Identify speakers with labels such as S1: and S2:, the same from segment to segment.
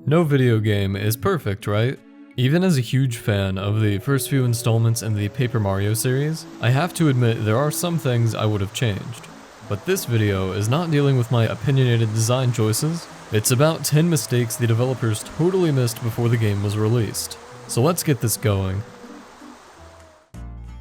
S1: No video game is perfect, right? Even as a huge fan of the first few installments in the Paper Mario series, I have to admit there are some things I would have changed. But this video is not dealing with my opinionated design choices, it's about 10 mistakes the developers totally missed before the game was released. So let's get this going.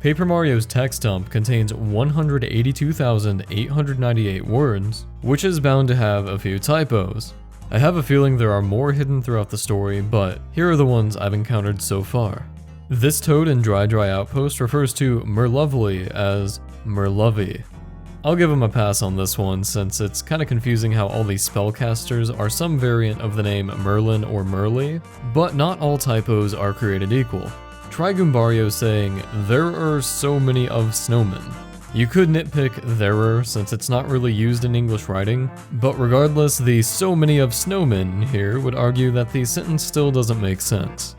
S1: Paper Mario's text dump contains 182,898 words, which is bound to have a few typos. I have a feeling there are more hidden throughout the story, but here are the ones I've encountered so far. This toad in Dry Outpost refers to Merlovely as Merlovey. I'll give him a pass on this one since it's kinda confusing how all these spellcasters are some variant of the name Merlin or Merly, but not all typos are created equal. Try Goombario saying, "There are so many of snowmen." You could nitpick "there're" since it's not really used in English writing, but regardless, the "so many of snowmen" here would argue that the sentence still doesn't make sense.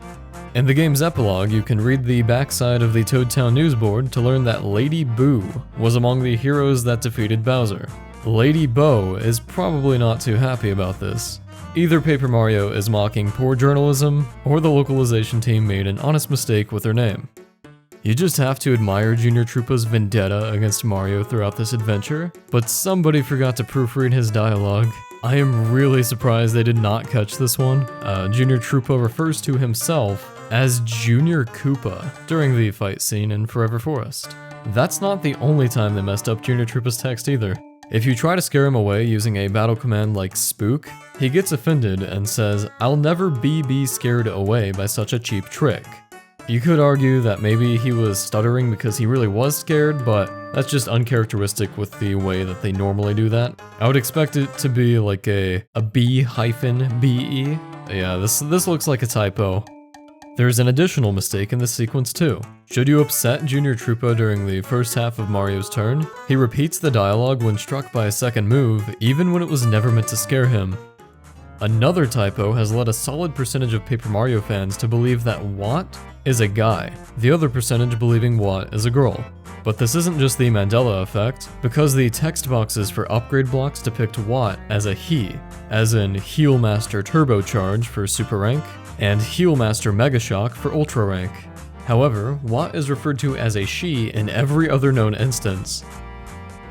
S1: In the game's epilogue, you can read the backside of the Toad Town newsboard to learn that Lady Boo was among the heroes that defeated Bowser. Lady Bo is probably not too happy about this. Either Paper Mario is mocking poor journalism, or the localization team made an honest mistake with their name. You just have to admire Junior Troopa's vendetta against Mario throughout this adventure, but somebody forgot to proofread his dialogue. I am really surprised they did not catch this one. Junior Troopa refers to himself as Junior Koopa during the fight scene in Forever Forest. That's not the only time they messed up Junior Troopa's text either. If you try to scare him away using a battle command like Spook, he gets offended and says, "I'll never be scared away by such a cheap trick." You could argue that maybe he was stuttering because he really was scared, but that's just uncharacteristic with the way that they normally do that. I would expect it to be like a B-BE. Yeah, this looks like a typo. There's an additional mistake in this sequence too. Should you upset Junior Troopa during the first half of Mario's turn, he repeats the dialogue when struck by a second move, even when it was never meant to scare him. Another typo has led a solid percentage of Paper Mario fans to believe that Watt is a guy, the other percentage believing Watt is a girl. But this isn't just the Mandela effect, because the text boxes for upgrade blocks depict Watt as a he, as in Heel Master Turbocharge for Super Rank, and Heel Master Mega Shock for Ultra Rank. However, Watt is referred to as a she in every other known instance.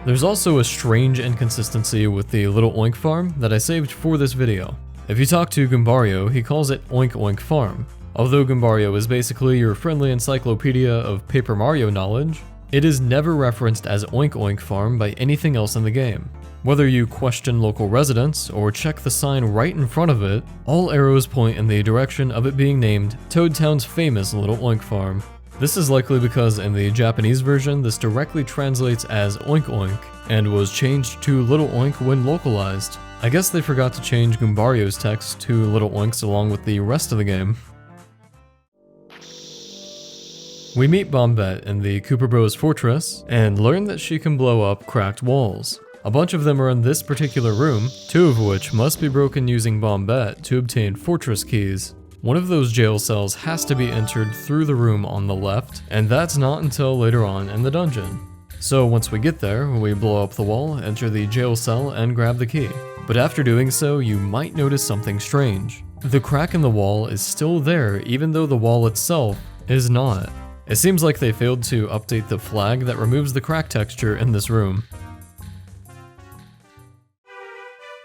S1: There's also a strange inconsistency with the Little Oink Farm that I saved for this video. If you talk to Goombario, he calls it Oink Oink Farm. Although Goombario is basically your friendly encyclopedia of Paper Mario knowledge, it is never referenced as Oink Oink Farm by anything else in the game. Whether you question local residents or check the sign right in front of it, all arrows point in the direction of it being named Toad Town's famous Little Oink Farm. This is likely because in the Japanese version, this directly translates as Oink Oink, and was changed to Little Oink when localized. I guess they forgot to change Goombario's text to Little Oinks along with the rest of the game. We meet Bombette in the Kooper Bros fortress, and learn that she can blow up cracked walls. A bunch of them are in this particular room, 2 of which must be broken using Bombette to obtain fortress keys. One of those jail cells has to be entered through the room on the left, and that's not until later on in the dungeon. So once we get there, we blow up the wall, enter the jail cell, and grab the key. But after doing so, you might notice something strange. The crack in the wall is still there, even though the wall itself is not. It seems like they failed to update the flag that removes the crack texture in this room.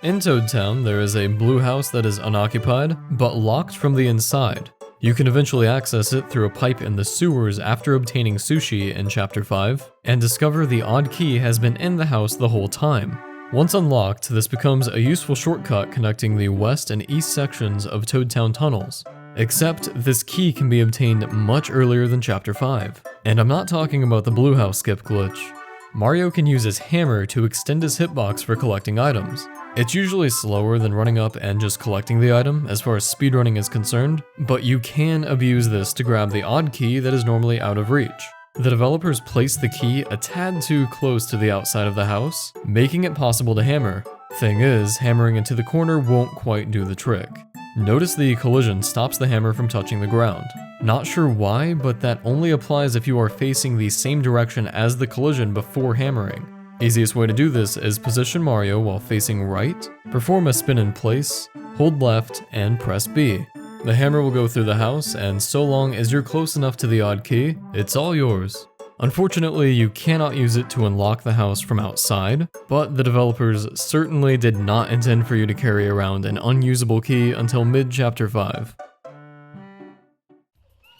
S1: In Toad Town, there is a blue house that is unoccupied, but locked from the inside. You can eventually access it through a pipe in the sewers after obtaining sushi in Chapter 5, and discover the odd key has been in the house the whole time. Once unlocked, this becomes a useful shortcut connecting the west and east sections of Toad Town tunnels. Except, this key can be obtained much earlier than Chapter 5. And I'm not talking about the blue house skip glitch. Mario can use his hammer to extend his hitbox for collecting items. It's usually slower than running up and just collecting the item as far as speedrunning is concerned, but you can abuse this to grab the odd key that is normally out of reach. The developers placed the key a tad too close to the outside of the house, making it possible to hammer. Thing is, hammering into the corner won't quite do the trick. Notice the collision stops the hammer from touching the ground. Not sure why, but that only applies if you are facing the same direction as the collision before hammering. Easiest way to do this is position Mario while facing right, perform a spin in place, hold left, and press B. The hammer will go through the house, and so long as you're close enough to the odd key, it's all yours. Unfortunately, you cannot use it to unlock the house from outside, but the developers certainly did not intend for you to carry around an unusable key until mid-Chapter 5.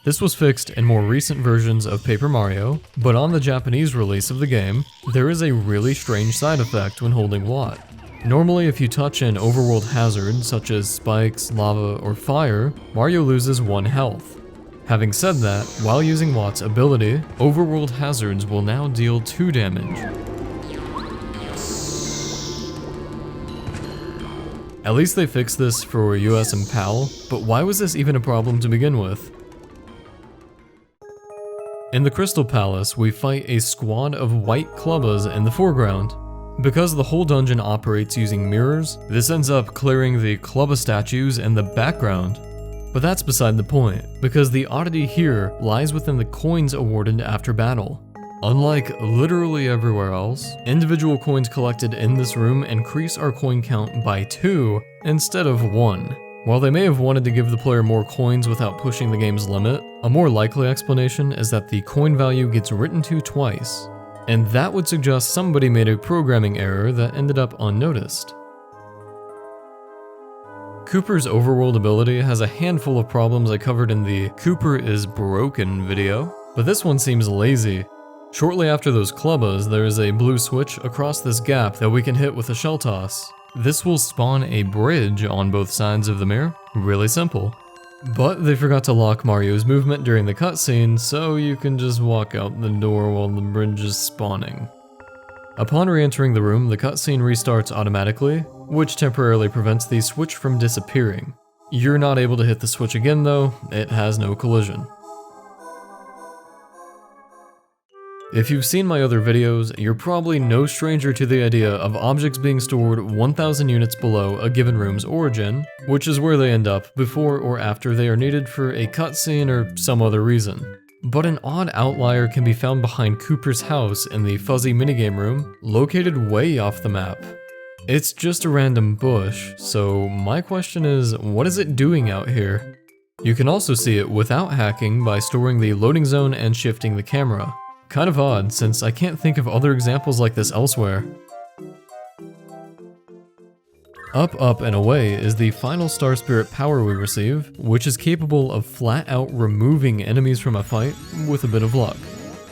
S1: This was fixed in more recent versions of Paper Mario, but on the Japanese release of the game, there is a really strange side effect when holding WAT. Normally, if you touch an overworld hazard such as spikes, lava, or fire, Mario loses 1 health. Having said that, while using WAT's ability, overworld hazards will now deal 2 damage. At least they fixed this for US and PAL, but why was this even a problem to begin with? In the Crystal Palace, we fight a squad of white clubbas in the foreground. Because the whole dungeon operates using mirrors, this ends up clearing the clubba statues in the background. But that's beside the point, because the oddity here lies within the coins awarded after battle. Unlike literally everywhere else, individual coins collected in this room increase our coin count by 2 instead of 1. While they may have wanted to give the player more coins without pushing the game's limit, a more likely explanation is that the coin value gets written to twice. And that would suggest somebody made a programming error that ended up unnoticed. Kooper's Overworld Ability has a handful of problems I covered in the Kooper is broken video, but this one seems lazy. Shortly after those clubbas, there is a blue switch across this gap that we can hit with a shell toss. This will spawn a bridge on both sides of the mirror. Really simple. But they forgot to lock Mario's movement during the cutscene, so you can just walk out the door while the bridge is spawning. Upon re-entering the room, the cutscene restarts automatically, which temporarily prevents the switch from disappearing. You're not able to hit the switch again though, it has no collision. If you've seen my other videos, you're probably no stranger to the idea of objects being stored 1000 units below a given room's origin, which is where they end up before or after they are needed for a cutscene or some other reason. But an odd outlier can be found behind Kooper's house in the fuzzy minigame room, located way off the map. It's just a random bush, so my question is, what is it doing out here? You can also see it without hacking by storing the loading zone and shifting the camera. Kind of odd, since I can't think of other examples like this elsewhere. Up, Up, and Away is the final Star Spirit power we receive, which is capable of flat out removing enemies from a fight with a bit of luck.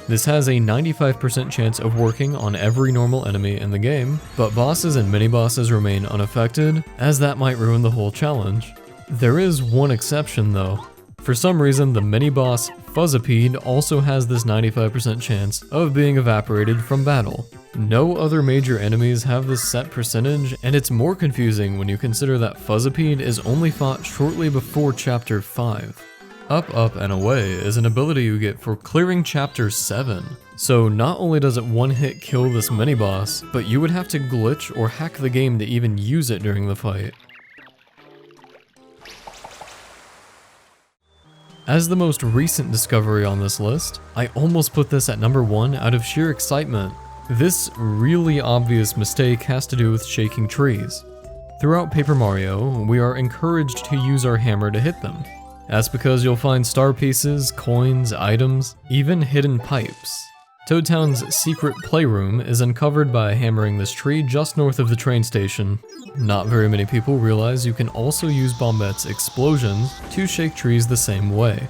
S1: This has a 95% chance of working on every normal enemy in the game, but bosses and mini-bosses remain unaffected, as that might ruin the whole challenge. There is one exception though. For some reason, the mini-boss Fuzzipede also has this 95% chance of being evaporated from battle. No other major enemies have this set percentage, and it's more confusing when you consider that Fuzzipede is only fought shortly before Chapter 5. Up, Up, and Away is an ability you get for clearing Chapter 7. So not only does it one-hit kill this mini-boss, but you would have to glitch or hack the game to even use it during the fight. As the most recent discovery on this list, I almost put this at number 1 out of sheer excitement. This really obvious mistake has to do with shaking trees. Throughout Paper Mario, we are encouraged to use our hammer to hit them. That's because you'll find star pieces, coins, items, even hidden pipes. Toad Town's secret playroom is uncovered by hammering this tree just north of the train station. Not very many people realize you can also use Bombette's explosions to shake trees the same way.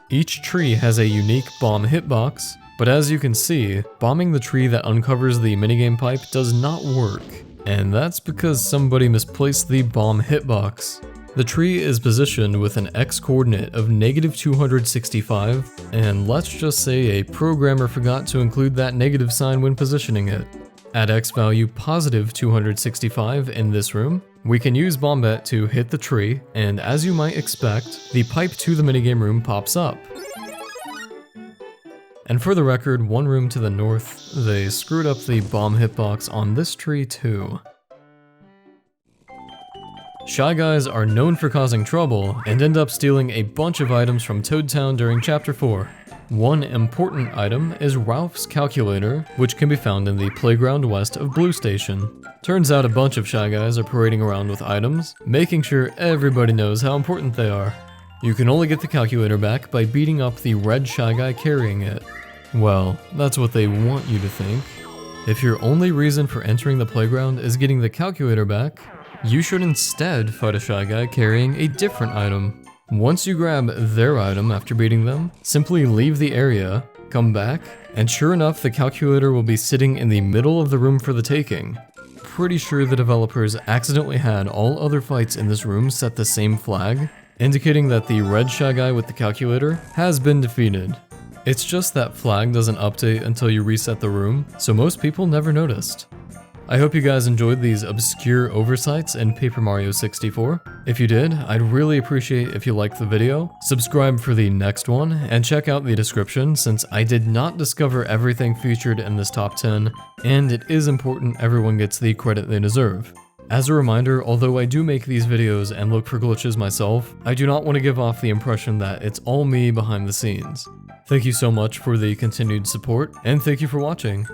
S1: Each tree has a unique bomb hitbox, but as you can see, bombing the tree that uncovers the minigame pipe does not work. And that's because somebody misplaced the bomb hitbox. The tree is positioned with an X coordinate of -265, and let's just say a programmer forgot to include that negative sign when positioning it. At X value +265 in this room, we can use Bombette to hit the tree, and as you might expect, the pipe to the minigame room pops up. And for the record, one room to the north, they screwed up the bomb hitbox on this tree too. Shy Guys are known for causing trouble, and end up stealing a bunch of items from Toad Town during Chapter 4. One important item is Ralph's calculator, which can be found in the playground west of Blue Station. Turns out a bunch of Shy Guys are parading around with items, making sure everybody knows how important they are. You can only get the calculator back by beating up the red Shy Guy carrying it. Well, that's what they want you to think. If your only reason for entering the playground is getting the calculator back, you should instead fight a Shy Guy carrying a different item. Once you grab their item after beating them, simply leave the area, come back, and sure enough the calculator will be sitting in the middle of the room for the taking. Pretty sure the developers accidentally had all other fights in this room set the same flag, indicating that the red Shy Guy with the calculator has been defeated. It's just that flag doesn't update until you reset the room, so most people never noticed. I hope you guys enjoyed these obscure oversights in Paper Mario 64. If you did, I'd really appreciate if you liked the video, subscribe for the next one, and check out the description since I did not discover everything featured in this top 10, and it is important everyone gets the credit they deserve. As a reminder, although I do make these videos and look for glitches myself, I do not want to give off the impression that it's all me behind the scenes. Thank you so much for the continued support, and thank you for watching.